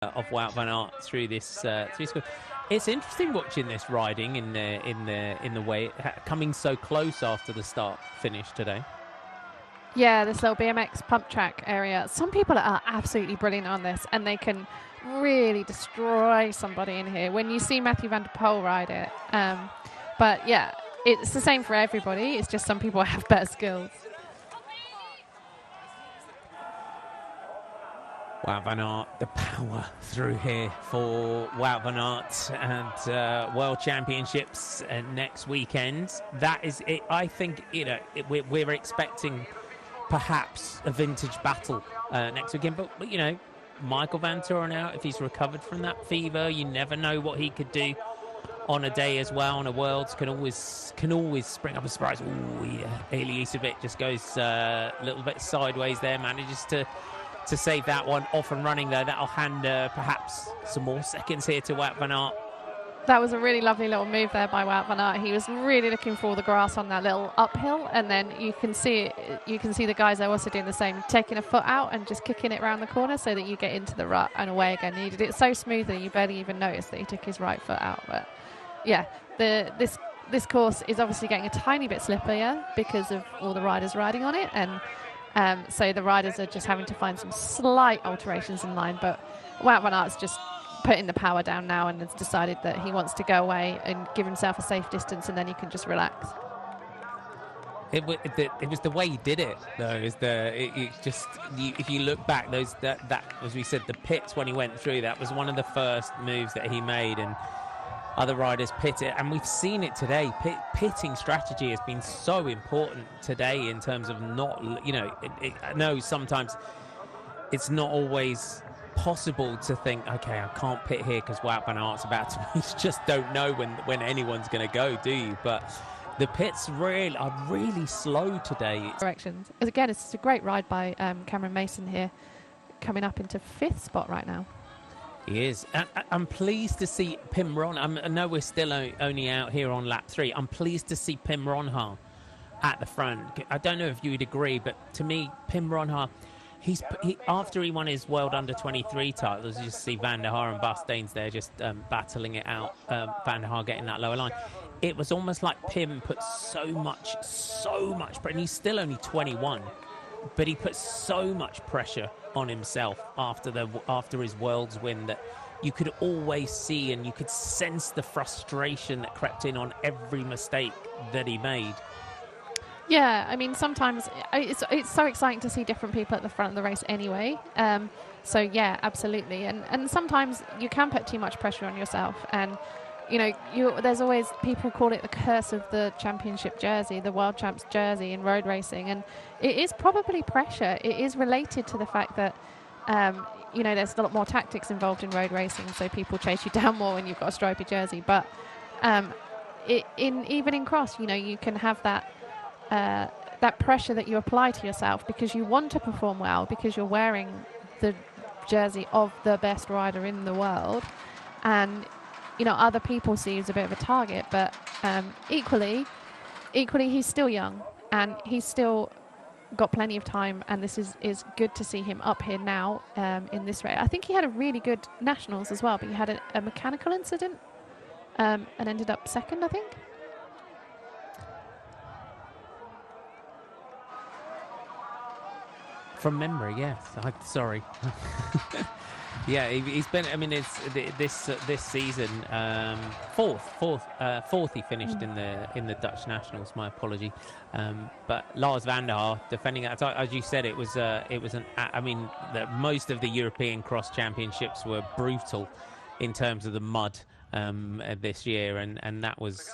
of Wout van Aert through this school. It's interesting watching this riding in the way coming so close after the start finish today. Yeah, this little BMX pump track area. Some people are absolutely brilliant on this, and they can really destroy somebody in here when you see Mathieu van der Poel ride it. But yeah, it's the same for everybody. It's just some people have better skills. Wout van Aert, the power through here for Wout van Aert and World Championships next weekend. That is it. I think we're expecting perhaps a vintage battle next weekend, but Michael Van Toren out. If he's recovered from that fever, you never know what he could do on a day as well. On a Worlds can always spring up a surprise. Oh yeah, Ilyasovich just goes a little bit sideways there, manages to save that one. Off and running though, that'll hand perhaps some more seconds here to Wout van Aert. That was a really lovely little move there by Wout van Aert. He was really looking for the grass on that little uphill, and then you can see the guys are also doing the same, taking a foot out and just kicking it around the corner so that you get into the rut and away again. He did it so smoothly you barely even noticed that he took his right foot out. But yeah, this course is obviously getting a tiny bit slipperier because of all the riders riding on it, and so the riders are just having to find some slight alterations in line. But Wout van Aert's just putting the power down now and has decided that he wants to go away and give himself a safe distance, and then he can just relax. It was the way he did it, though. If you look back, that as we said, the pits when he went through, that was one of the first moves that he made, and other riders pit it, and we've seen it today. Pitting strategy has been so important today in terms of not, I know sometimes it's not always possible to think, okay, I can't pit here because Wout van Aert's about to. You just don't know when anyone's going to go, do you? But the pits are really slow today. Directions. Again, it's a great ride by Cameron Mason here, coming up into 5th spot right now. He is. I'm pleased to see Pim Ronhaar. I know we're still only out here on lap 3. I'm pleased to see Pim Ronhaar at the front. I don't know if you would agree, but to me, Pim Ronhaar, after he won his World Under-23 titles, you just see Van der Haar and Bastains there just battling it out. Van der Haar getting that lower line. It was almost like Pim put so much pressure, and he's still only 21, but he put so much pressure on himself after his Worlds win that you could always see and you could sense the frustration that crept in on every mistake that he made. Yeah, I mean, sometimes it's so exciting to see different people at the front of the race anyway. So yeah, absolutely. And sometimes you can put too much pressure on yourself, and there's always, people call it the curse of the championship jersey, the world champs jersey in road racing, and it is probably pressure. It is related to the fact that there's a lot more tactics involved in road racing, so people chase you down more when you've got a stripy jersey. But even in cross, you can have that pressure that you apply to yourself because you want to perform well, because you're wearing the jersey of the best rider in the world, and other people see you as a bit of a target. But equally he's still young and he's still got plenty of time, and this is good to see him up here now in this race. I think he had a really good nationals as well, but he had a mechanical incident and ended up second, I think. From memory, yes. Sorry. Yeah, he's been. I mean, it's this season fourth. He finished in the Dutch Nationals. My apology. But Lars van der Haar defending that, as you said, it was most of the European Cross Championships were brutal in terms of the mud this year, and that was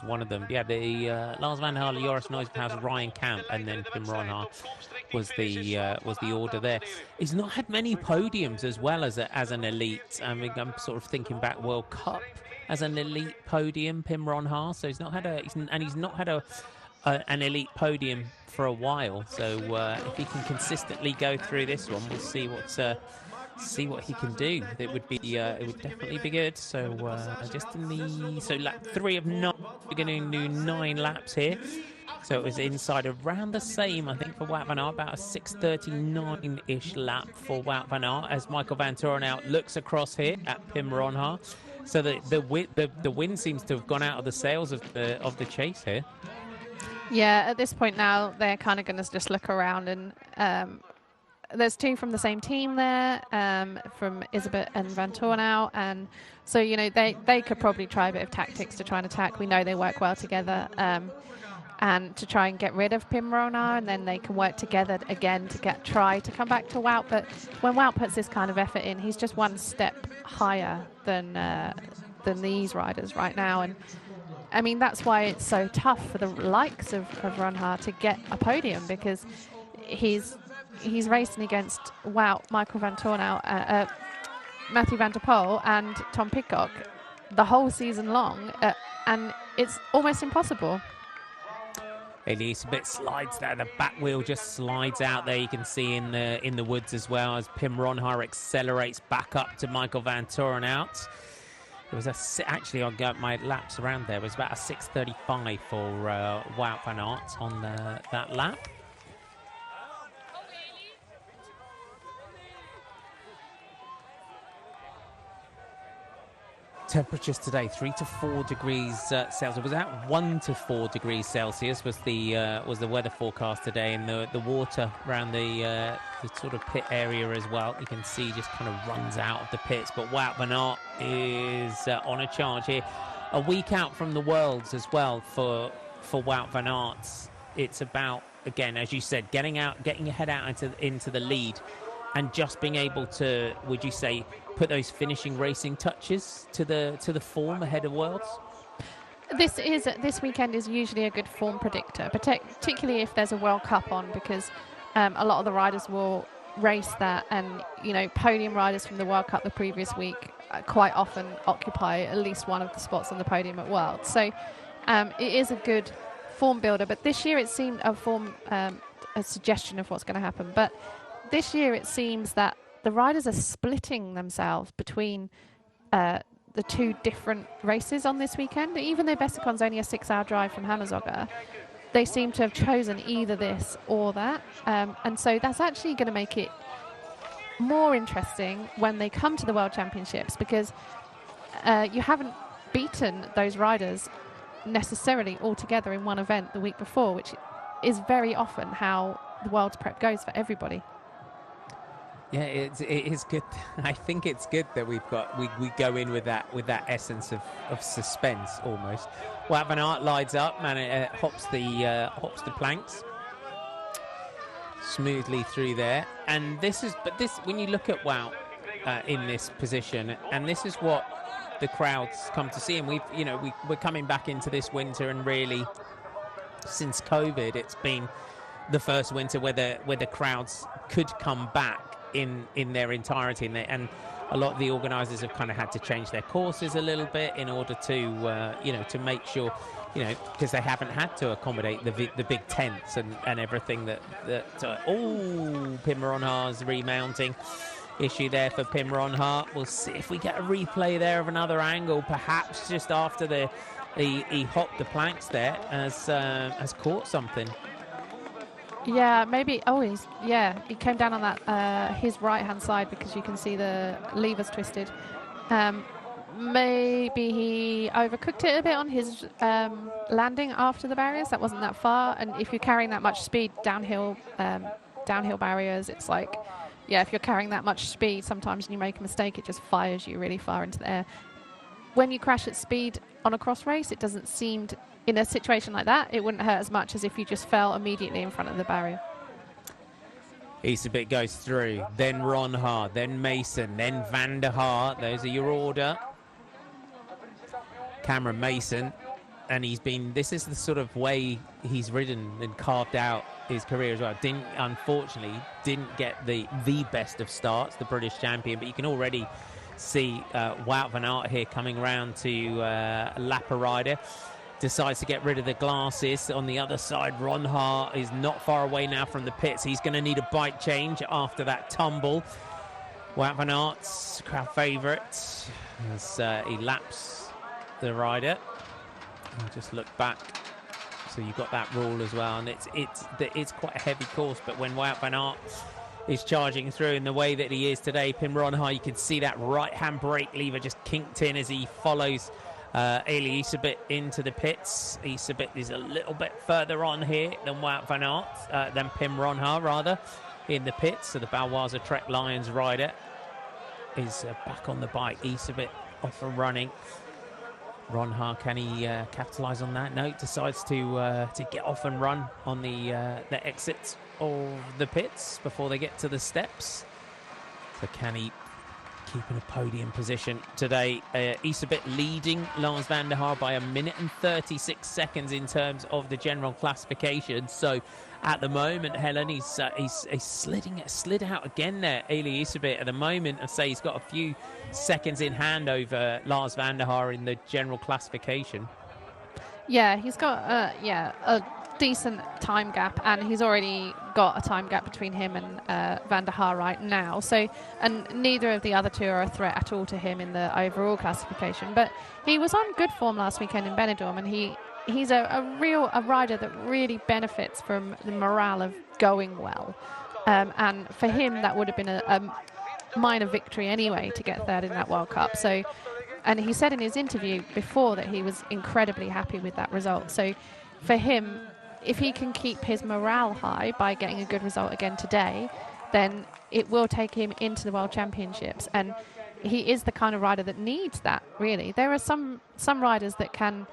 one of them. Yeah, the Lars van der Haar, Joris Neusenhaus, Ryan Camp, and then Pim Ronhaar was the order there. He's not had many podiums as well as an elite. I mean, I'm sort of thinking back World Cup as an elite podium, Pim Ronhaar. So he's not had an elite podium for a while. So if he can consistently go through this one, we'll see what he can do. It would definitely be good. So lap 3 of 9, we're going to do 9 laps here. So it was inside around the same, I think, for Wout van Aert, about a 6:39-ish lap for Wout van Aert as Michael Vantoren now looks across here at Pim Ronhaar. So the wind seems to have gone out of the sails of the chase here. Yeah, at this point now, they're kind of going to just look around, and there's two from the same team there, from Isabet and Vantoren, and so, you know, they could probably try a bit of tactics to try and attack. We know they work well together, and to try and get rid of Pim Ronhaar, and then they can work together again to try to come back to Wout. But when Wout puts this kind of effort in, he's just one step higher than these riders right now, and I mean, that's why it's so tough for the likes of Ronhaar to get a podium, because he's racing against Wout, Michael Vantoren, Mathieu van der Poel and Tom Pidcock the whole season long, and it's almost impossible. Elisabeth slides there. The back wheel just slides out there. You can see in the woods as well as Pim Ronhaar accelerates back up to Michael Vantoren out. It was actually, I got my laps around there. It was about a 6:35 for Wout van Aert on that lap. Temperatures today 3 to 4 degrees Celsius. It was at 1 to 4 degrees Celsius was the weather forecast today, and the water around the sort of pit area as well. You can see just kind of runs out of the pits. But Wout van Aert is on a charge here. A week out from the Worlds as well for Wout van Aert. It's about, again, as you said, getting your head out into the lead, and just being able to, would you say, put those finishing racing touches to the form ahead of Worlds? This weekend is usually a good form predictor, particularly if there's a World Cup on, because a lot of the riders will race that, and you know, podium riders from the World Cup the previous week quite often occupy at least one of the spots on the podium at Worlds. So it is a good form builder, but this year it seemed a suggestion of what's going to happen. But this year it seems that the riders are splitting themselves between the two different races on this weekend. Even though Bessacon's only a 6-hour drive from Hammersogge, they seem to have chosen either this or that. And so that's actually going to make it more interesting when they come to the World Championships, because you haven't beaten those riders necessarily all together in one event the week before, which is very often how the World's prep goes for everybody. Yeah, it is good. I think it's good that we go in with that essence of suspense almost. Wout van Aert lights up and it hops the planks smoothly through there. And this when you look at Wout in this position, and this is what the crowds come to see. And we're coming back into this winter, and really since COVID, it's been the first winter where the crowds could come back in their entirety, and a lot of the organisers have kind of had to change their courses a little bit in order to to make sure, because they haven't had to accommodate the big tents and everything that Pim Ronhaar's remounting issue there for Pim Ronhaar. We'll see if we get a replay there of another angle, perhaps just after he hopped the planks there, has caught something. Yeah, maybe. He came down on that his right-hand side, because you can see the levers twisted. Maybe he overcooked it a bit on his landing after the barriers. That wasn't that far, and if you're carrying that much speed downhill barriers, it's like, if you're carrying that much speed, sometimes when you make a mistake, it just fires you really far into the air. When you crash at speed on a cross race, it doesn't seem in a situation like that, it wouldn't hurt as much as if you just fell immediately in front of the barrier. Isabet goes through, then Ronhaar, then Mason, then Van der Haar. Those are your order. Cameron Mason, and this is the sort of way he's ridden and carved out his career as well. Unfortunately didn't get the best of starts, the British champion, but you can already see Wout van Aert here coming around to lap a rider. Decides to get rid of the glasses. On the other side, Ronhaar is not far away now from the pits. He's going to need a bike change after that tumble. Wout van Aert's crowd favourite as he laps the rider. I'll just look back So you've got that rule as well, and it's quite a heavy course. But when Wout van Aert is charging through in the way that he is today, Pim Ronhaar, you can see that right-hand brake lever just kinked in as he follows Eli Iserbyt into the pits. Iserbyt is a little bit further on here than Wout van Aert, than Pim Ronhaar rather, in the pits. So the Baloise Trek Lions rider is back on the bike. Iserbyt off and running. Ronhaar, can he capitalise on that? No, decides to get off and run on the exits of the pits before they get to the steps. So can he keep in a podium position today? Iserbyt leading Lars van der Haar by 1 minute and 36 seconds in terms of the general classification. So at the moment, Helen, he's slid out again there. Eli Iserbyt at the moment, I say he's got a few seconds in hand over Lars van der Haar in the general classification. Yeah, he's got a decent time gap, and he's already got a time gap between him and van der Haar right now. So, and neither of the other two are a threat at all to him in the overall classification. But he was on good form last weekend in Benidorm, and he's a rider that really benefits from the morale of going well. And for him, that would have been a minor victory anyway to get third in that World Cup. So, and he said in his interview before that he was incredibly happy with that result. So for him, if he can keep his morale high by getting a good result again today, then it will take him into the World Championships. And he is the kind of rider that needs that, really. There are some riders that can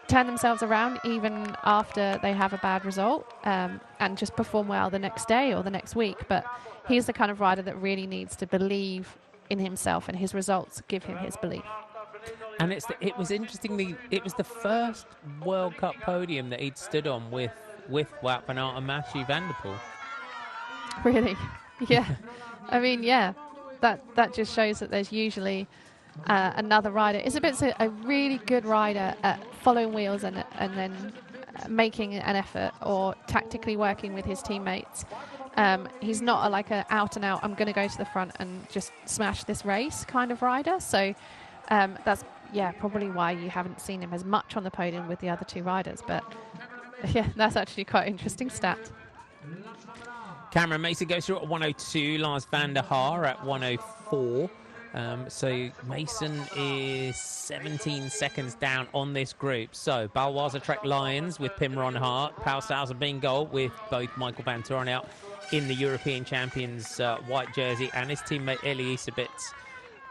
turn themselves around even after they have a bad result, and just perform well the next day or the next week. But he's the kind of rider that really needs to believe in himself, and his results give him his belief. And it was interestingly, it was the first World Cup podium that he'd stood on with Wout van Aert and Mathieu van der Poel. Really? Yeah. I mean, yeah, that just shows that there's usually another rider. Iserbyt's a really good rider at following wheels and then making an effort or tactically working with his teammates. He's not like an out-and-out, I'm going to go to the front and just smash this race kind of rider. So that's, probably why you haven't seen him as much on the podium with the other two riders. But, yeah, that's actually quite an interesting stat. Cameron Mason goes through at 102, Lars van der Haar at 104. So Mason is 17 seconds down on this group. So Baloise Trek Lions with Pim Ronhaar, Pau Salzburg with both Michael van Toorn in the European champions white jersey, and his teammate Eli Iserbyt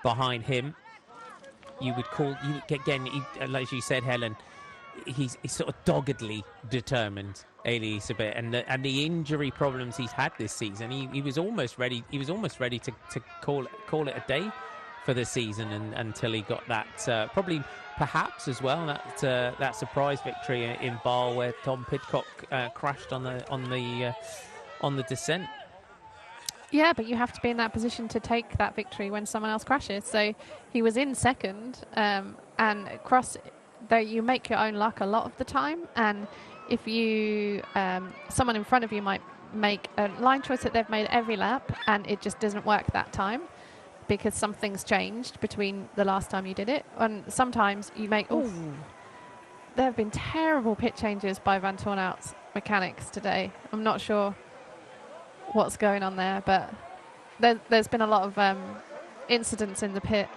behind him. You would again, as you said, Helen, he's sort of doggedly determined, Eli Iserbyt, and the injury problems he's had this season. He was almost ready. He was almost ready to call it a day for the season, and until he got that perhaps as well that surprise victory in Basel where Tom Pidcock crashed on the descent. Yeah, but you have to be in that position to take that victory when someone else crashes. So he was in second, and cross, though you make your own luck a lot of the time. And if you, someone in front of you might make a line choice that they've made every lap, and it just doesn't work that time because something's changed between the last time you did it. And sometimes you make, there have been terrible pit changes by Van Toorn's mechanics today. I'm not sure what's going on there, but there's been a lot of incidents in the pit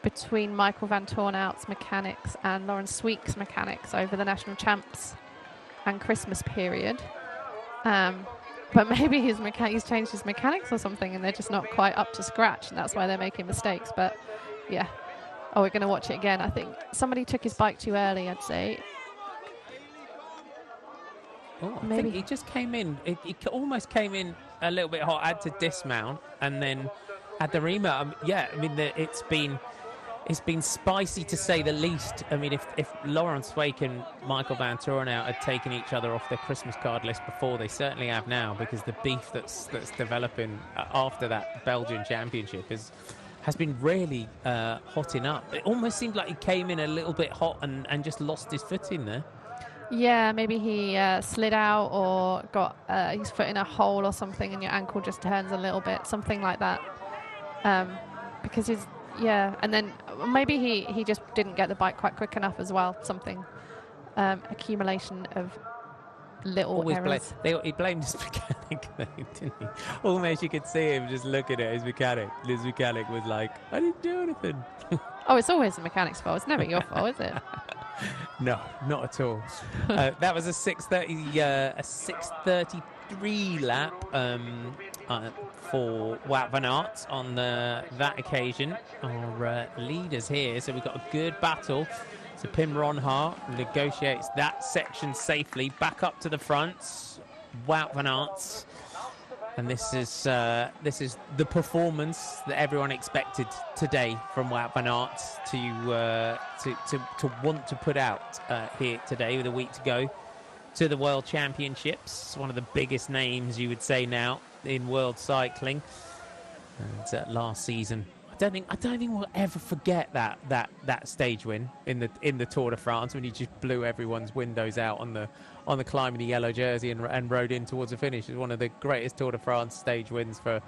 between Michael van Toorn's mechanics and Laurens Sweeck's mechanics over the national champs and Christmas period. But maybe he's changed his mechanics or something, and they're just not quite up to scratch, and that's why they're making mistakes. But yeah, we're going to watch it again. I think somebody took his bike too early, I'd say. I think he just came in. He almost came in a little bit hot. Had to dismount and then had the remount. I mean, it's been spicy to say the least. I mean, if Laurens Sweeck and Michael van Toorn had taken each other off their Christmas card list before, they certainly have now, because the beef that's developing after that Belgian championship has been really hotting up. It almost seemed like he came in a little bit hot and just lost his footing there. Yeah, maybe he slid out or got his foot in a hole or something, and your ankle just turns a little bit, something like that. Because and then maybe he just didn't get the bike quite quick enough as well, something. accumulation of little Always errors. he blamed his mechanic, didn't he? Almost you could see him just looking at his mechanic. His mechanic was like, I didn't do anything. Oh, it's always the mechanic's fault. It's never your fault, is it? No, not at all. That was a 6:33 lap for Wout van Aert on that occasion. Our leaders here, so we've got a good battle. So Pim Ronhaar negotiates that section safely back up to the front. Wout van Aert. And this is the performance that everyone expected today from Wout van Aert to want to put out here today with a week to go to the World Championships. One of the biggest names, you would say, now in world cycling. And last season, I don't think we'll ever forget that stage win in the Tour de France when he just blew everyone's windows out on the climb in the yellow jersey and rode in towards the finish. It's one of the greatest Tour de France stage wins for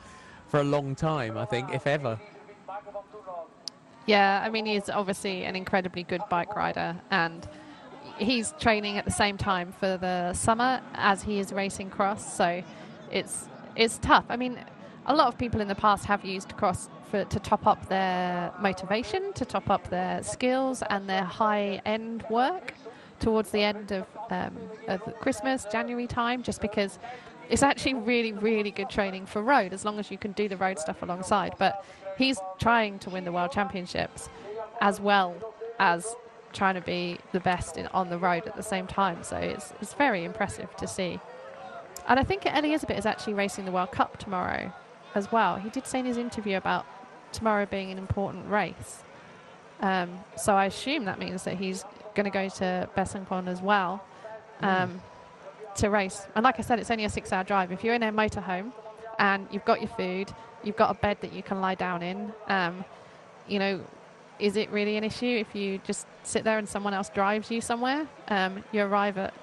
a long time, I think, if ever. Yeah, I mean, he's obviously an incredibly good bike rider, and he's training at the same time for the summer as he is racing cross, so it's tough. I mean, a lot of people in the past have used cross to top up their motivation, to top up their skills and their high-end work towards the end of Christmas, January time, just because it's actually really, really good training for road, as long as you can do the road stuff alongside. But he's trying to win the World Championships as well as trying to be the best on the road at the same time. So it's very impressive to see. And I think Elizabeth is actually racing the World Cup tomorrow as well. He did say in his interview about tomorrow being an important race. So I assume that means that he's going to go to Besançon as well to race. And like I said, it's only a 6-hour drive. If you're in a motorhome and you've got your food, you've got a bed that you can lie down in, is it really an issue if you just sit there and someone else drives you somewhere? You arrive at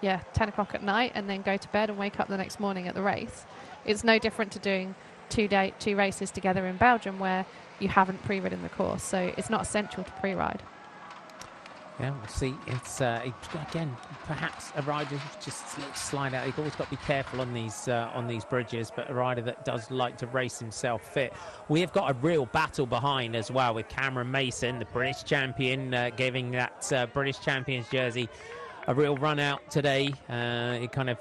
10 o'clock at night and then go to bed and wake up the next morning at the race. It's no different to doing two races together in Belgium where you haven't pre-ridden the course, so it's not essential to pre-ride. Yeah, we'll see. It's again, perhaps a rider just slide out. You've always got to be careful on these bridges, but a rider that does like to race himself fit. We have got a real battle behind as well, with Cameron Mason, the British champion, giving that British champions jersey a real run out today. It kind of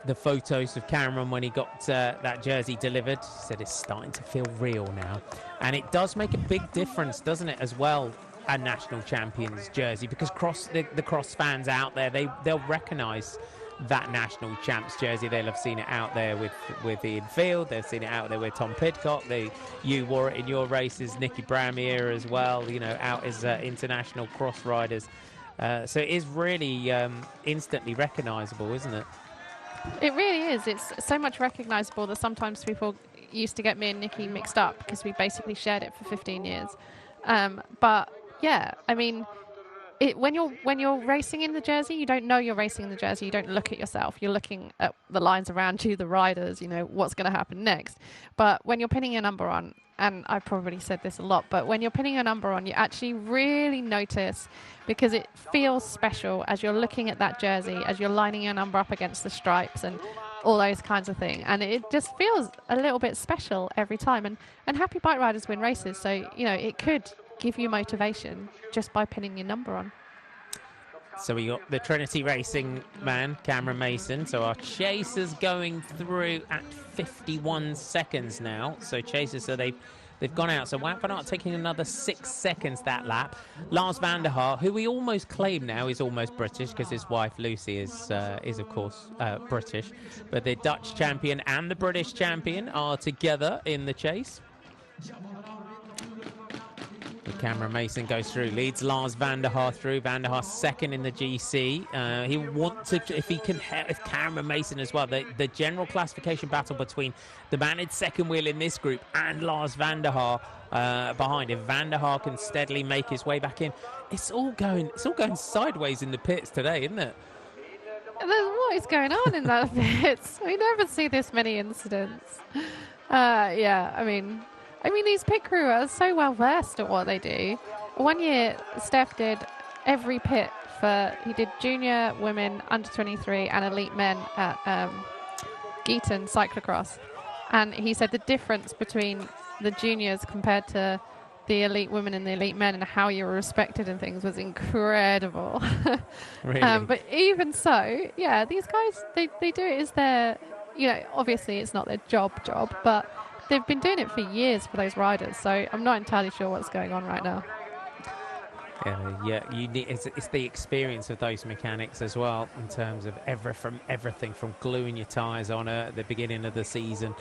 the photos of Cameron when he got that jersey delivered, said it's starting to feel real now, and it does make a big difference, doesn't it, as well, a national champions jersey, because the cross fans out there, they'll recognise that national champs jersey. They'll have seen it out there with Ian Field, they've seen it out there with Tom Pidcock, you wore it in your races, Nicky Bramier as well, out as international cross riders. So it is really instantly recognisable, isn't it? It really is. It's so much recognisable that sometimes people used to get me and Nikki mixed up because we basically shared it for 15 years. But yeah, I mean, when you're racing in the jersey, you don't know you're racing in the jersey. You don't look at yourself. You're looking at the lines around you, the riders, what's going to happen next. But when you're pinning your number on, and I've probably said this a lot, but when you're pinning your number on, you actually really notice, because it feels special as you're looking at that jersey, as you're lining your number up against the stripes and all those kinds of things. And it just feels a little bit special every time. And happy bike riders win races. So, it could give you motivation just by pinning your number on. So we got the Trinity Racing man, Cameron Mason. So our chasers going through at 51 seconds now. So chasers, so they've gone out. So Wout van Aert taking another 6 seconds that lap. Lars van der Haar, who we almost claim now is almost British because his wife Lucy is of course British. But the Dutch champion and the British champion are together in the chase. Cameron Mason goes through, leads Lars van der Haar through. Van der Haar second in the GC. He wants to, if Cameron Mason as well. The general classification battle between the man in second wheel in this group and Lars van der Haar behind. If Van der Haar can steadily make his way back in, it's all going sideways in the pits today, isn't it? What is going on in that pits? We never see this many incidents. I mean, these pit crew are so well versed at what they do. One year, Steph did every pit he did junior, women, under 23 and elite men at Geaton cyclocross. And he said the difference between the juniors compared to the elite women and the elite men and how you were respected and things was incredible. Really? But even so, yeah, these guys, they do it as their, obviously it's not their job, but they've been doing it for years for those riders. So I'm not entirely sure what's going on right now. Yeah, you need, it's the experience of those mechanics as well, in terms of everything from gluing your tyres on at the beginning of the season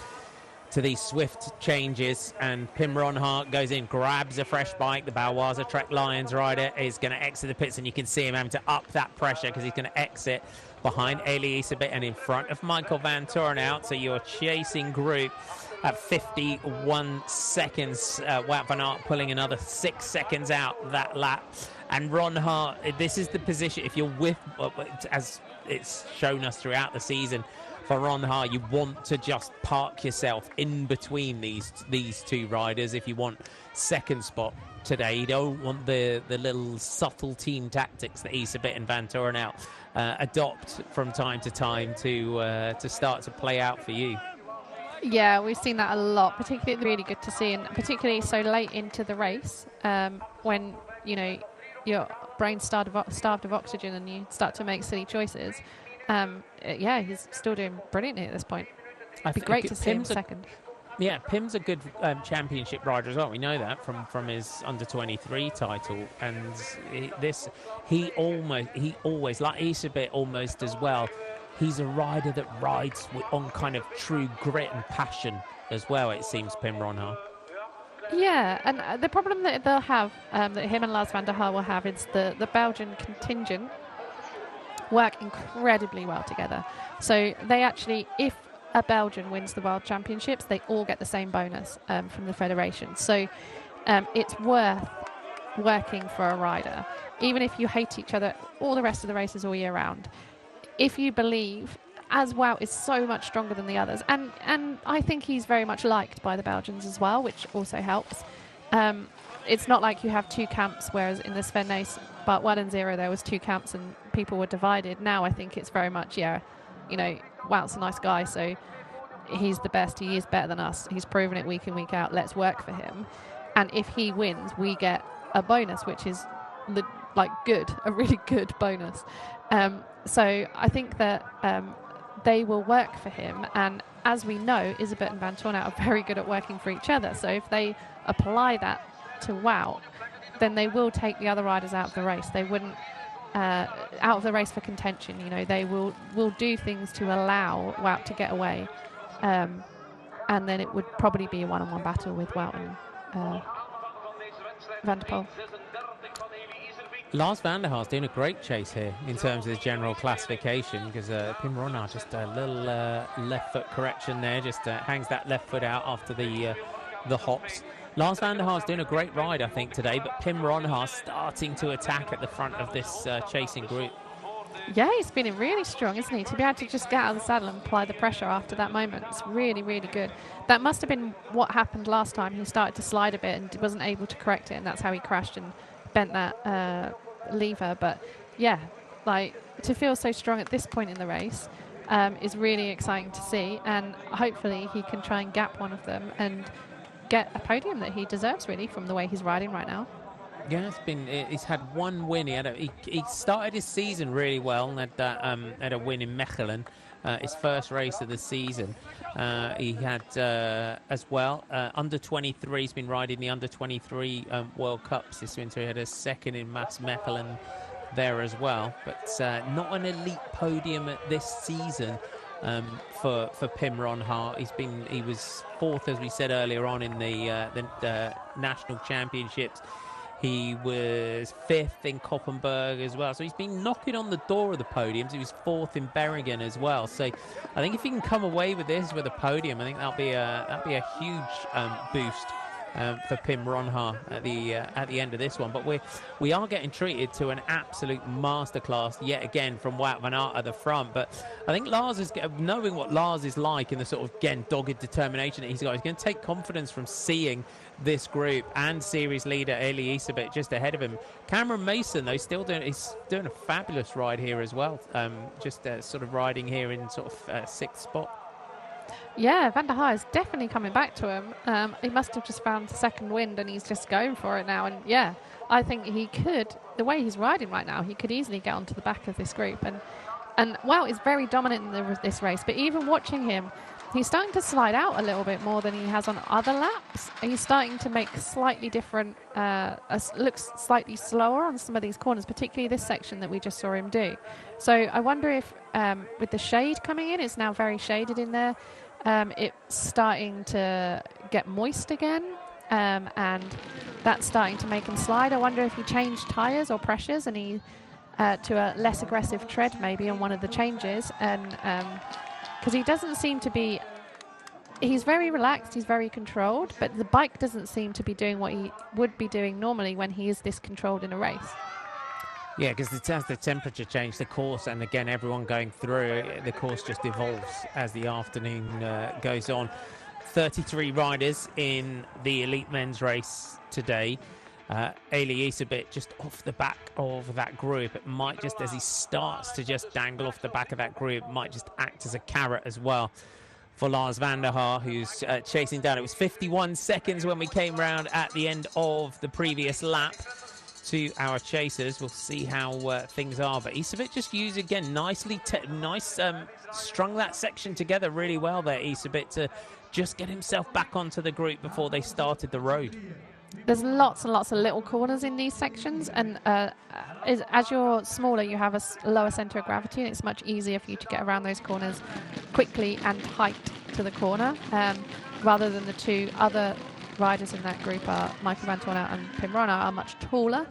to these swift changes. And Pim Ronhart goes in, grabs a fresh bike. The Balwaza Trek Lions rider is going to exit the pits, and you can see him having to up that pressure because he's going to exit behind Eli Isabit and in front of Michael Van Toren out. So your chasing group at 51 seconds. Wout van Aert pulling another 6 seconds out that lap. And Ron Hart, this is the position, if you're with, as it's shown us throughout the season, for Ron Hart, you want to just park yourself in between these two riders if you want second spot today. You don't want the little subtle team tactics that Isabit and Van Toren out adopt from time to time to start to play out for you. Yeah, we've seen that a lot, particularly really good to see, and particularly so late into the race when, your brain's starved of oxygen and you start to make silly choices. Yeah, he's still doing brilliantly at this point. It'd be great to see him second. Yeah, Pim's a good championship rider as well. We know that from his under-23 title. And he always, like Isabit almost as well, he's a rider that rides on kind of true grit and passion as well, it seems, Pim Ronhart. Yeah, and the problem that they'll have, that him and Lars van der Haar will have, is the Belgian contingent work incredibly well together. So they actually, if a Belgian wins the World Championships, they all get the same bonus from the federation. So it's worth working for a rider, even if you hate each other all the rest of the races all year round. If you believe, as Wout is so much stronger than the others, and I think he's very much liked by the Belgians as well, which also helps. It's not like you have two camps, whereas in the Sven-Nys, but 1 and 0, there was two camps and people were divided. Now I think it's very much, Wout's a nice guy, so he's the best. He is better than us. He's proven it week in, week out. Let's work for him. And if he wins, we get a bonus, which is a really good bonus. So I think that they will work for him. And as we know, Isabit and Van Toren are very good at working for each other. So if they apply that to Wout, then they will take the other riders out of the race. They wouldn't out of the race for contention. They will do things to allow Wout to get away. And then it would probably be a one-on-one battle with Wout and Van der Poel. Lars van der Haar's doing a great chase here in terms of his general classification, because Pim Ronhart just a little left foot correction there, just hangs that left foot out after the hops. Lars van der Haar's doing a great ride, I think, today, but Pim Ronhart starting to attack at the front of this chasing group. Yeah, he's been really strong, isn't he? To be able to just get out of the saddle and apply the pressure after that moment, it's really, really good. That must have been what happened last time. He started to slide a bit and wasn't able to correct it, and that's how he crashed and bent that lever. But yeah, to feel so strong at this point in the race is really exciting to see, and hopefully he can try and gap one of them and get a podium that he deserves, really, from the way he's riding right now. Yeah, he's had one win. He started his season really well and had a win in Mechelen, his first race of the season. He had as well under 23. He's been riding the under 23 World Cups this winter. He had a second in Mass Mechelen there as well, but not an elite podium at this season for Pim Ronhart. He was fourth, as we said earlier on, in the national championships. He was fifth in Koppenberg as well. So he's been knocking on the door of the podiums. He was fourth in Bergen as well. So I think if he can come away with this with a podium, I think that'll be a huge boost for Pim Ronha at the end of this one. But we are getting treated to an absolute masterclass yet again from Wout van Aert at the front. But I think Lars is knowing what Lars is like in the sort of, again, dogged determination that he's got. He's going to take confidence from seeing this group and series leader Eli Iserbyt just ahead of him. Cameron Mason, though, he's doing a fabulous ride here as well. Just sort of riding here in sort of sixth spot. Yeah, Van der Haar is definitely coming back to him. He must have just found the second wind and he's just going for it now. And yeah, I think he could, the way he's riding right now, he could easily get onto the back of this group. And Wout is very dominant in this race, but even watching him, he's starting to slide out a little bit more than he has on other laps. He's starting to make slightly different, looks slightly slower on some of these corners, particularly this section that we just saw him do. So I wonder if with the shade coming in, it's now very shaded in there. It's starting to get moist again, and that's starting to make him slide. I wonder if he changed tyres or pressures and he to a less aggressive tread maybe on one of the changes, and because he doesn't seem to be, he's very relaxed, he's very controlled, but the bike doesn't seem to be doing what he would be doing normally when he is this controlled in a race. Yeah, because as the temperature changed, the course, and again, everyone going through, the course just evolves as the afternoon goes on. 33 riders in the elite men's race today. Eli Iserbyt just off the back of that group. It might just, as he starts to just dangle off the back of that group, might just act as a carrot as well for Lars van der Haar, who's chasing down. It was 51 seconds when we came round at the end of the previous lap to our chasers. We'll see how things are, but Iserbyt just used again nicely, strung that section together really well there, Iserbyt, to just get himself back onto the group before they started the road. There's lots and lots of little corners in these sections, and as you're smaller, you have a lower centre of gravity, and it's much easier for you to get around those corners quickly and tight to the corner, rather than the two other riders in that group are Michael van Toorn and Pim Ronhaar are much taller,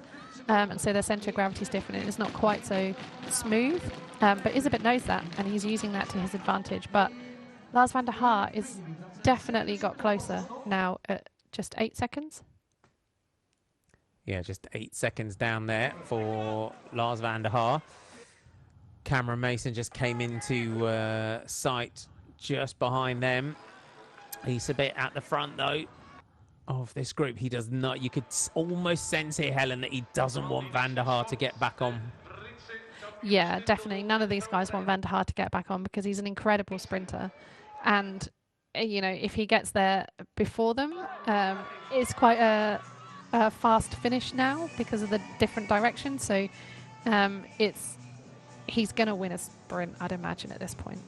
and so their centre of gravity is different and it's not quite so smooth, but Iserbyt knows that and he's using that to his advantage. But Lars van der Haar is definitely got closer now at just 8 seconds. Yeah, just 8 seconds down there for Lars van der Haar. Cameron Mason just came into sight just behind them. Iserbyt at the front though of this group. He does not, you could almost sense here, Helen, that he doesn't want van der Haar to get back on. Yeah, definitely. None of these guys want van der Haar to get back on because he's an incredible sprinter. And, you know, if he gets there before them, it's quite a fast finish now because of the different direction. So he's going to win a sprint, I'd imagine, at this point.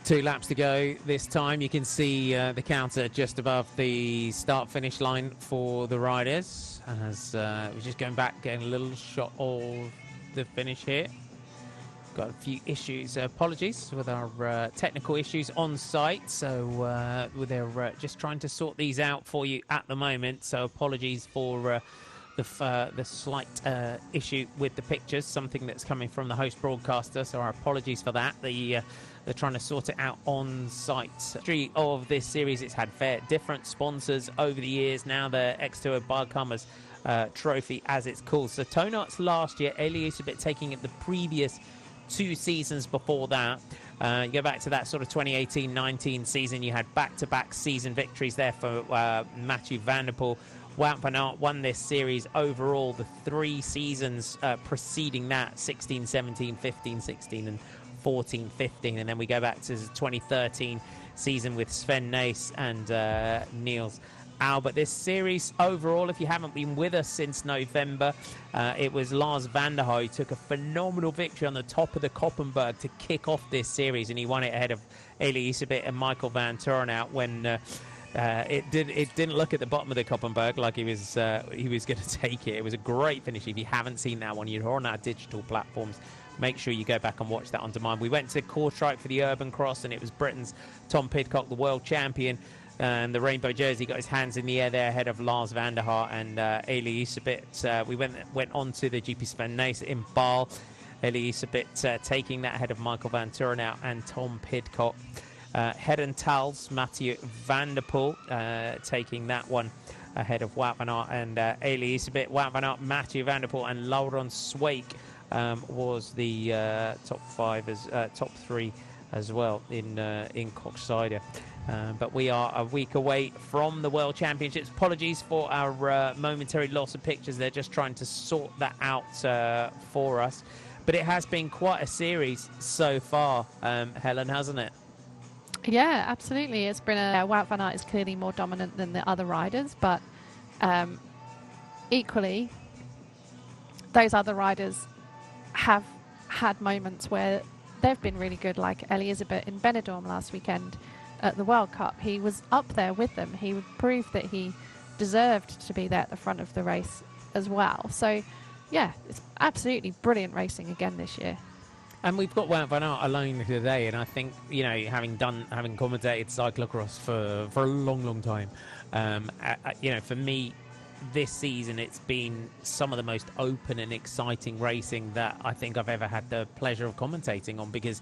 2 laps to go this time. You can see the counter just above the start-finish line for the riders. As we're just going back, getting a little shot of the finish here. Got a few issues. Apologies with our technical issues on site. So they're just trying to sort these out for you at the moment. So apologies for the slight issue with the pictures, something that's coming from the host broadcaster. So our apologies for that. They're trying to sort it out on site. History of this series, it's had different sponsors over the years. Now the X20 Badkamers Trofee, as it's called. So Tonart's last year, Eli Iserbyt taking it the previous 2 seasons before that. You go back to that sort of 2018-19 season, you had back-to-back season victories there for Mathieu van der Poel. Wout van Aert won this series overall the 3 seasons preceding that, 16-17, 15-16 and 14-15, and then we go back to the 2013 season with Sven Nys and Niels Albert. This series overall, if you haven't been with us since November, it was Lars van der Haar who took a phenomenal victory on the top of the Koppenberg to kick off this series, and he won it ahead of Eli Iserbyt and Michael van Toorn out when it didn't look at the bottom of the Koppenberg like he was going to take it. It was a great finish. If you haven't seen that one, you're on our digital platforms. Make sure you go back and watch that on demand. We went to Kortrijk for the Urban Cross, and it was Britain's Tom Pidcock, the world champion, and the rainbow jersey, got his hands in the air there ahead of Lars van der Haar and Eli Iserbyt. We went on to the GP Sven Nys in Baal. Eli Iserbyt taking that ahead of Michael van Toorn out and Tom Pidcock. Herentals, Mathieu van der Poel taking that one ahead of Wout van Aert and Elisabeth. Wout van Aert, Mathieu van der Poel and Laurent Sweeck was the top three as well in Koksijde. But we are a week away from the World Championships. Apologies for our momentary loss of pictures. They're just trying to sort that out for us. But it has been quite a series so far, Helen, hasn't it? Yeah, absolutely. It's been Wout van Aert is clearly more dominant than the other riders, but equally, those other riders have had moments where they've been really good, like Elisabeth in Benidorm last weekend at the World Cup. He was up there with them. He proved that he deserved to be there at the front of the race as well. So, yeah, it's absolutely brilliant racing again this year. And we've got Wout van Aert alone today, and I think, you know, having commentated cyclocross for a long time, you know, for me, this season it's been some of the most open and exciting racing that I think I've ever had the pleasure of commentating on, because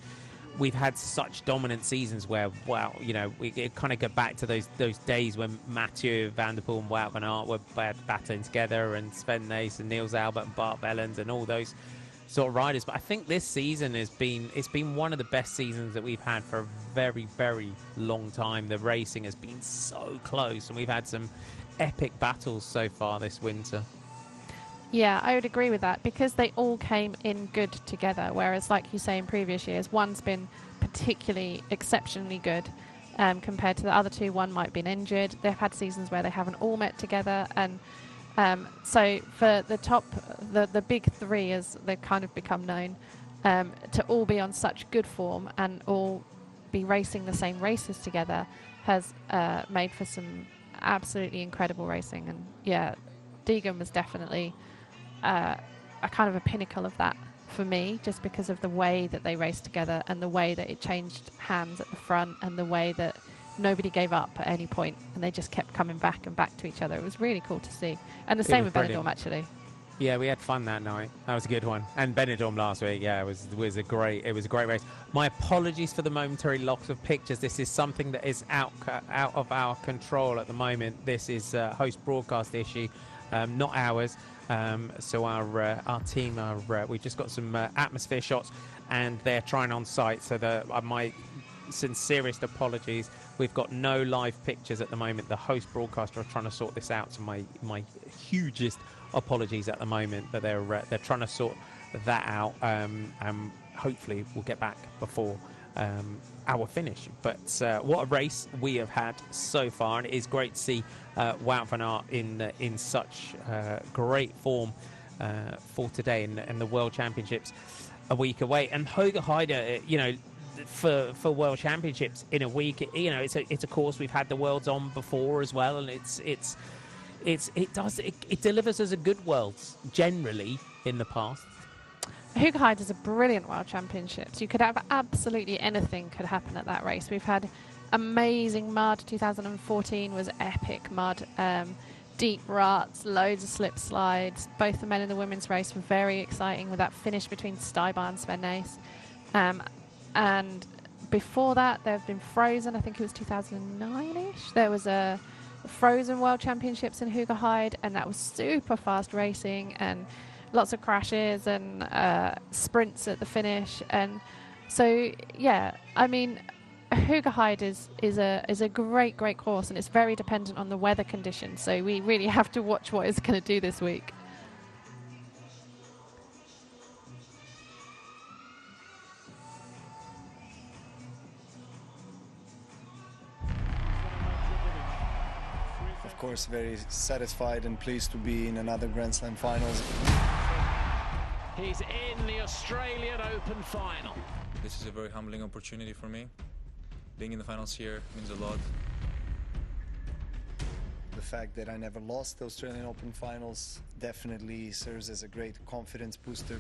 we've had such dominant seasons where, well, you know, we kind of go back to those days when Mathieu van der Poel and Wout van Aert were battling together, and Sven Nys and Niels Albert and Bart Bellens and all those sort of riders. But I think this season it's been one of the best seasons that we've had for a very, very long time. The racing has been so close, and we've had some epic battles so far this winter. Yeah, I would agree with that, because they all came in good together, whereas, like you say, in previous years, one's been particularly exceptionally good compared to the other two. One might have been injured. They've had seasons where they haven't all met together, and so for the big three, as they've kind of become known, to all be on such good form and all be racing the same races together has made for some absolutely incredible racing. And yeah, Deegan was definitely a kind of a pinnacle of that for me, just because of the way that they raced together and the way that it changed hands at the front and the way that nobody gave up at any point and they just kept coming back and back to each other. It was really cool to see. And the same with Benidorm, actually. Yeah, we had fun that night. That was a good one. And Benidorm last week, yeah, it was a great race. My apologies for the momentary loss of pictures. This is something that is out of our control at the moment. This is a host broadcast issue, not ours. So our team we've just got some atmosphere shots, and they're trying on site. So my sincerest apologies. We've got no live pictures at the moment. The host broadcaster are trying to sort this out. So my hugest apologies at the moment, but they're trying to sort that out. And hopefully we'll get back before our finish. But what a race we have had so far, and it is great to see Wout van Aert in such great form for today in the World Championships a week away. And Hoge Heide, you know, for World Championships in a week, you know, it's a course we've had the Worlds on before as well, and it delivers us a good Worlds generally in the past. Hoge Heide is a brilliant World Championships. You could have absolutely anything could happen at that race. We've had amazing mud. 2014 was epic mud. Deep ruts, loads of slip slides. Both the men and the women's race were very exciting with that finish between Stuybar and Sven Nys. And before that, there have been frozen. I think it was 2009-ish. There was a frozen World Championships in Hoge Heide, and that was super fast racing and lots of crashes and sprints at the finish. And so, yeah, I mean, Hoge Heide is a great course, and it's very dependent on the weather conditions. So we really have to watch what it's going to do this week. Of course, very satisfied and pleased to be in another Grand Slam finals. He's in the Australian Open final. This is a very humbling opportunity for me. Being in the finals here means a lot. The fact that I never lost the Australian Open finals definitely serves as a great confidence booster.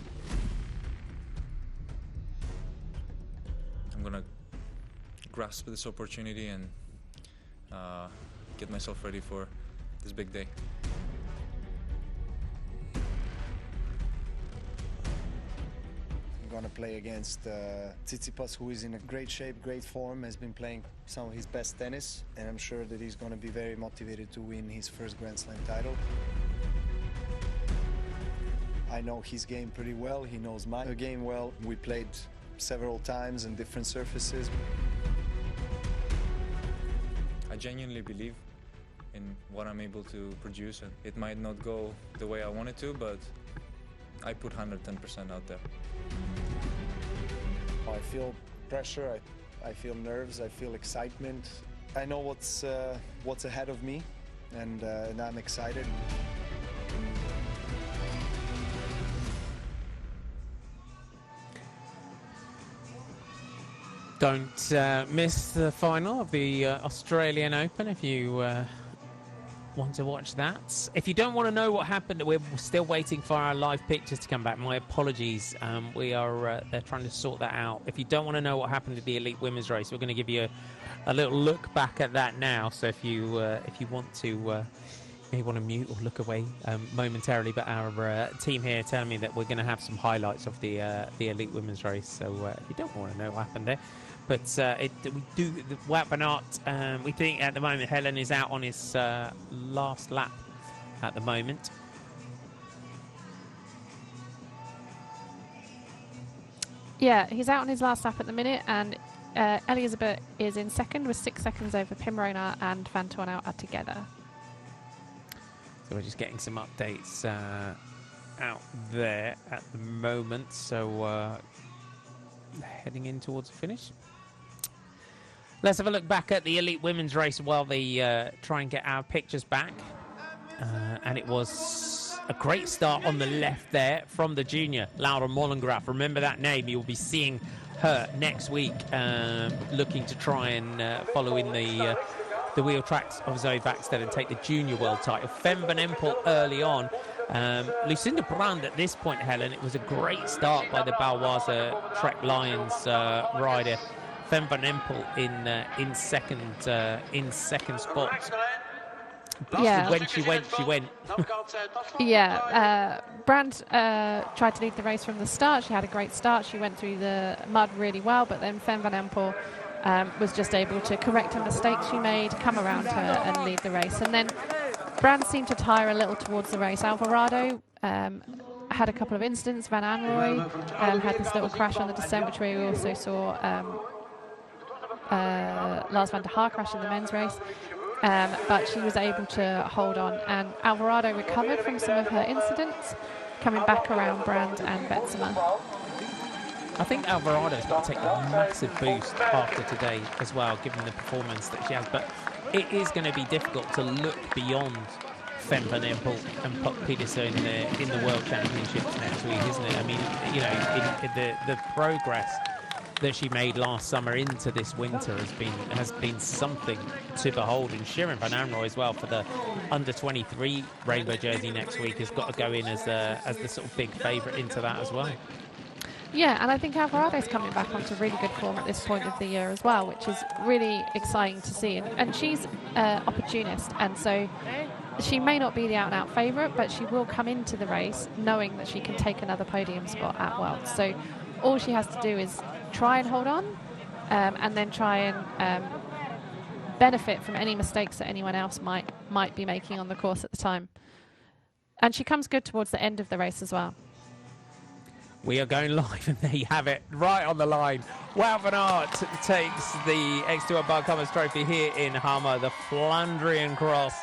I'm gonna grasp this opportunity and get myself ready for this big day. I'm going to play against Tsitsipas, who is in a great shape, great form, has been playing some of his best tennis, and I'm sure that he's going to be very motivated to win his first Grand Slam title. I know his game pretty well, he knows my game well. We played several times on different surfaces. I genuinely believe in what I'm able to produce, and it might not go the way I want it to, but I put 110% out there. I feel pressure, I feel nerves, I feel excitement. I know what's ahead of me, and I'm excited. Don't miss the final of the Australian Open if you want to watch that. If you don't want to know what happened, we're still waiting for our live pictures to come back. My apologies. They're trying to sort that out. If you don't want to know what happened at the elite women's race, we're going to give you a little look back at that now. So if you want to, you may want to mute or look away momentarily. But our team here telling me that we're going to have some highlights of the elite women's race. So if you don't want to know what happened there. But we do, Wout van Aert, we think at the moment Helen is out on his last lap at the moment. Yeah, he's out on his last lap at the minute, and Elizabeth is in second with 6 seconds over Pimrona, and Van Tuynhout are together. So we're just getting some updates out there at the moment. So heading in towards the finish. Let's have a look back at the elite women's race while they try and get our pictures back. And it was a great start on the left there from the junior, Laura Mollengrath. Remember that name. You'll be seeing her next week, looking to try and follow in the wheel tracks of Zoe Vaxted and take the junior world title. Fem van Empel early on. Lucinda Brand at this point, Helen, it was a great start by the Baloise Trek Lions rider. Fem van Empel in second spot. But yeah. When she went. Yeah, Brand tried to lead the race from the start. She had a great start. She went through the mud really well, but then Fem van Empel was just able to correct a mistake she made, come around her and lead the race. And then Brand seemed to tire a little towards the race. Alvarado had a couple of incidents. Van Anrooy had this little crash on the descent, which we also saw Lars van der Haar crash in the men's race. But she was able to hold on, and Alvarado recovered from some of her incidents, coming back around Brand and Betsema. I think Alvarado's got to take a massive boost after today as well, given the performance that she has. But it is going to be difficult to look beyond Fem van Empel and Puk Pietersen in the World Championships next week, isn't it? I mean, you know, the progress that she made last summer into this winter has been something to behold. And Shirin van Anrooy as well for the under-23 rainbow jersey next week has got to go in as the sort of big favourite into that as well. Yeah, and I think Alvarado's coming back onto really good form at this point of the year as well, which is really exciting to see. And she's opportunist, and so she may not be the out-and-out favourite, but she will come into the race knowing that she can take another podium spot at Worlds. So all she has to do is try and hold on, and then try and benefit from any mistakes that anyone else might be making on the course at the time. And she comes good towards the end of the race as well. We are going live, and there you have it, right on the line. Wout van Aert takes the X20 Badkamers Trofee here in Hamme. The Flandriencross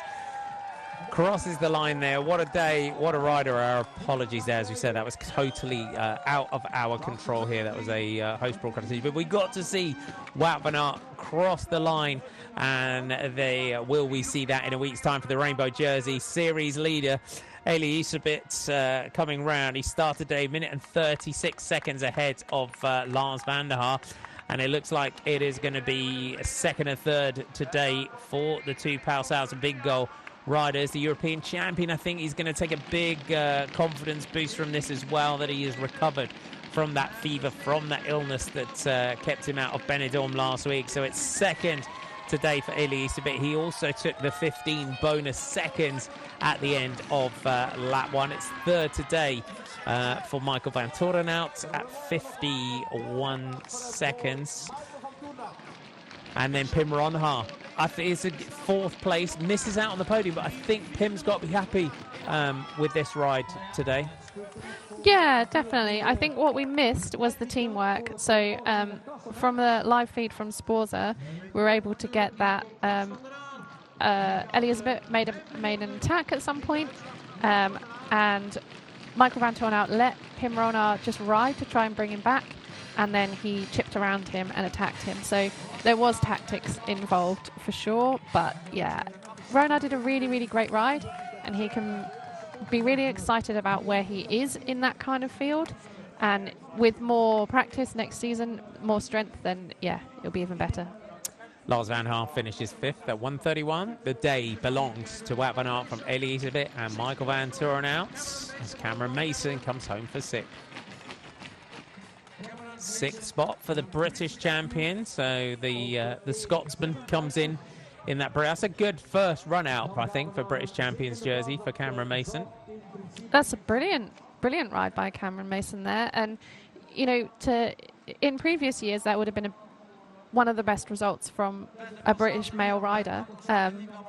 crosses the line there. What a day, what a rider. Our apologies there, as we said, that was totally out of our control here. That was a host broadcast decision. But we got to see Wout van Aert cross the line, and will we see that in a week's time for the rainbow jersey series leader Eli Iserbyt coming round. He started a minute and 36 seconds ahead of Lars van der Haar, and it looks like it is going to be a second and third today for the two Pau and Big Goal riders. The European champion, I think he's going to take a big confidence boost from this as well, that he has recovered from that fever, from that illness that kept him out of Benidorm last week. So it's second today for Elias a bit. He also took the 15 bonus seconds at the end of lap 1. It's third today for Michael van Torenhout at 51 seconds. And then Pim Ronhaar, I think it's a fourth place, misses out on the podium, but I think Pim's got to be happy with this ride today. Yeah, definitely. I think what we missed was the teamwork. So from the live feed from Sporza, we were able to get that Elizabeth made an attack at some point, and Michael van Torenhout let Pim Ronhaar just ride to try and bring him back, and then he chipped around him and attacked him. So there was tactics involved for sure, but yeah, Ronhaar did a really, really great ride, and he can be really excited about where he is in that kind of field, and with more practice next season, more strength, then yeah, it'll be even better. Lars van Haar finishes 5th at 1:31. The day belongs to Wout van Aert from Elisabeth and Michael van Torenhout, as Cameron Mason comes home for 6th. 6th spot for the British champion, so the Scotsman comes in that. That's a good first run out, I think, for British champions jersey for Cameron Mason. That's a brilliant ride by Cameron Mason there, and you know, in previous years that would have been one of the best results from a British male rider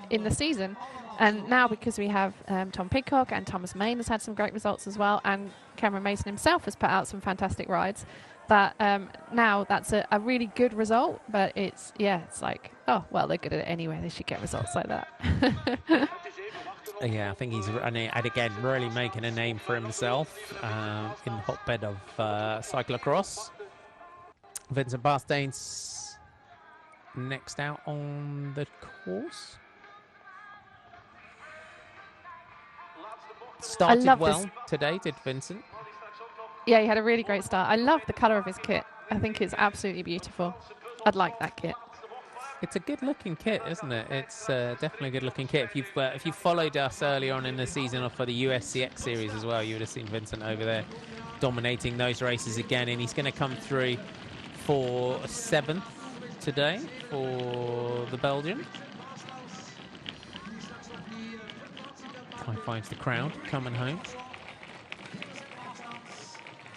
in the season, and now because we have Tom Pidcock and Thomas Main has had some great results as well, and Cameron Mason himself has put out some fantastic rides, that now that's a really good result. But it's like, oh well, they're good at it anyway, they should get results like that. Yeah, I think he's, and again, really making a name for himself in the hotbed of cyclocross. Vincent Bastain's next out on the course. Started well today, did Vincent? Yeah, he had a really great start. I love the colour of his kit. I think it's absolutely beautiful. I'd like that kit. It's a good-looking kit, isn't it? It's definitely a good-looking kit. If you followed us earlier on in the season or for the USCX series as well, you would have seen Vincent over there dominating those races again, and he's going to come through for 7th today for the Belgian. High fives the crowd coming home.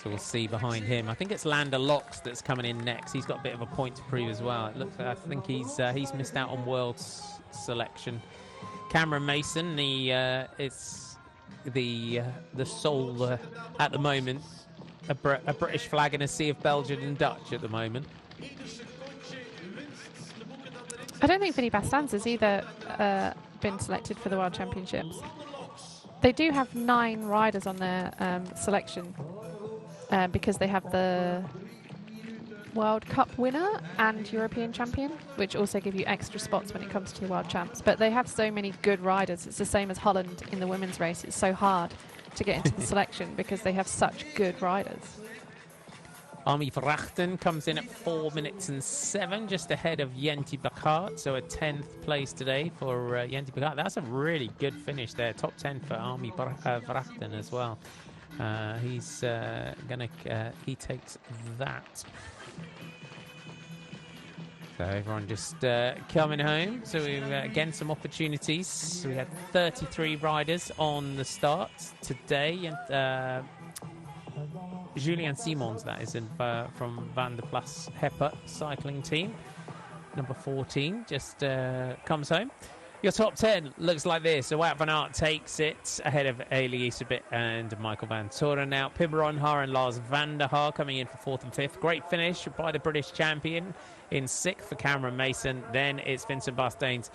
So we'll see behind him. I think it's Lander Locks that's coming in next. He's got a bit of a point to prove as well. It looks, I think he's missed out on World's selection. Cameron Mason, it's the sole at the moment. A British flag in a sea of Belgian and Dutch at the moment. I don't think Vinny Bastans has either been selected for the World Championships. They do have 9 riders on their selection. Because they have the World Cup winner and European champion, which also give you extra spots when it comes to the World Champs. But they have so many good riders. It's the same as Holland in the women's race. It's so hard to get into the selection because they have such good riders. Army Verachten comes in at 4 minutes and 7, just ahead of Jenti Bakaert. So a 10th place today for Jenti Bakaert. That's a really good finish there. Top 10 for Army Verachten as well. He's he takes that. So everyone just coming home. So we've again some opportunities. So we had 33 riders on the start today, and Julian Simons, that is from Van der Plas Heppe cycling team, number 14, just comes home. Your top 10 looks like this. So Wout van Aert takes it ahead of Elisabeth and Michael van Torenhout. Pim Ronhaar and Lars van der Haar coming in for 4th and 5th. Great finish by the British champion in 6th for Cameron Mason. Then it's Vincent Bastains